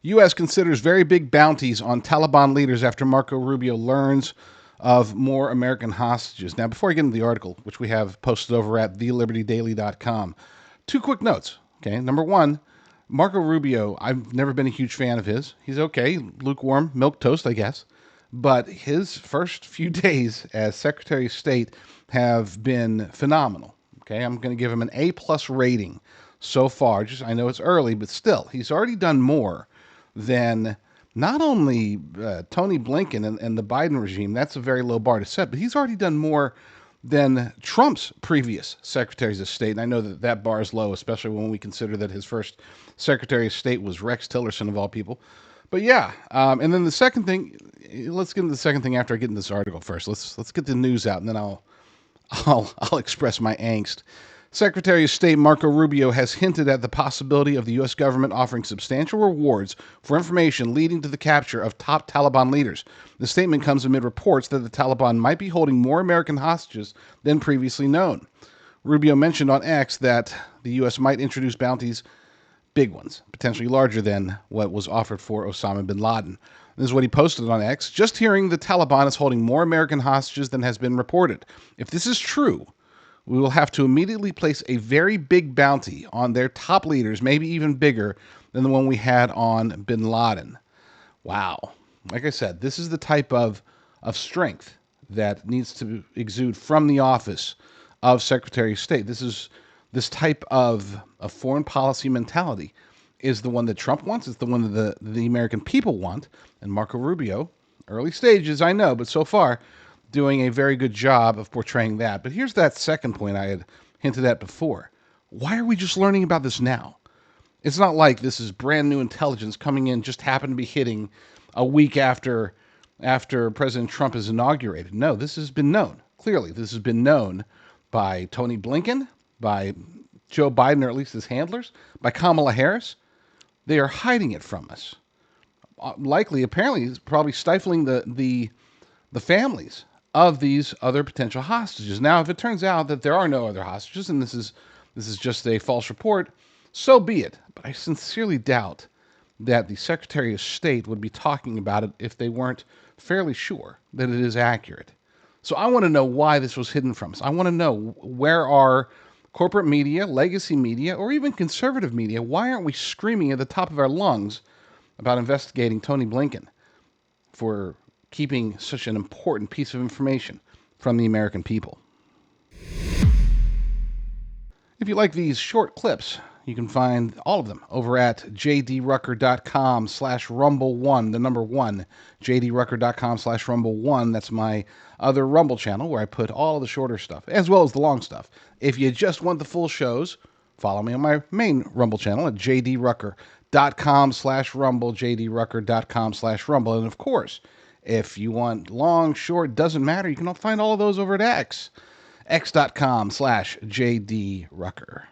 U.S. considers very big bounties on Taliban leaders after Marco Rubio learns of more American hostages. Now, before I get into the article, which we have posted over at thelibertydaily.com, two quick notes. Okay, number one, Marco Rubio, I've never been a huge fan of his. He's okay, lukewarm, milquetoast, I guess. But his first few days as Secretary of State have been phenomenal. Okay, I'm going to give him an A-plus rating so far. Just I know it's early, but still, he's already done more than not only Tony Blinken and the Biden regime. That's a very low bar to set, but he's already done more than Trump's previous secretaries of state. And I know that that bar is low, especially when we consider that his first Secretary of State was Rex Tillerson, of all people. But yeah, and then the second thing, let's get into the second thing after I get into this article first. Let's get the news out, and then I'll express my angst. Secretary of State Marco Rubio has hinted at the possibility of the U.S. government offering substantial rewards for information leading to the capture of top Taliban leaders. The statement comes amid reports that the Taliban might be holding more American hostages than previously known. Rubio mentioned on X that the U.S. might introduce bounties, big ones, potentially larger than what was offered for Osama bin Laden. This is what he posted on X. Just hearing the Taliban is holding more American hostages than has been reported. If this is true, we will have to immediately place a very big bounty on their top leaders, maybe even bigger than the one we had on bin Laden. Wow. Like I said, this is the type of strength that needs to exude from the office of Secretary of State. This type of foreign policy mentality is the one that Trump wants. It's the one that the American people want. And Marco Rubio, early stages, I know, but so far, doing a very good job of portraying that. But here's that second point I had hinted at before. Why are we just learning about this now? It's not like this is brand new intelligence coming in, just happened to be hitting a week after President Trump is inaugurated. No, this has been known. Clearly, this has been known by Tony Blinken, by Joe Biden, or at least his handlers, by Kamala Harris. They are hiding it from us. Apparently, probably stifling the families of these other potential hostages. Now, if it turns out that there are no other hostages, and this is just a false report, so be it. But I sincerely doubt that the Secretary of State would be talking about it if they weren't fairly sure that it is accurate. So I want to know why this was hidden from us. I want to know, where are corporate media, legacy media, or even conservative media? Why aren't we screaming at the top of our lungs about investigating Tony Blinken for keeping such an important piece of information from the American people? If you like these short clips, you can find all of them over at jdrucker.com/rumble1, the number 1, jdrucker.com/rumble1. That's my other Rumble channel where I put all of the shorter stuff, as well as the long stuff. If you just want the full shows, follow me on my main Rumble channel at jdrucker.com/rumble, jdrucker.com/rumble. And of course, if you want long, short, doesn't matter, you can find all of those over at X, x.com/jdrucker.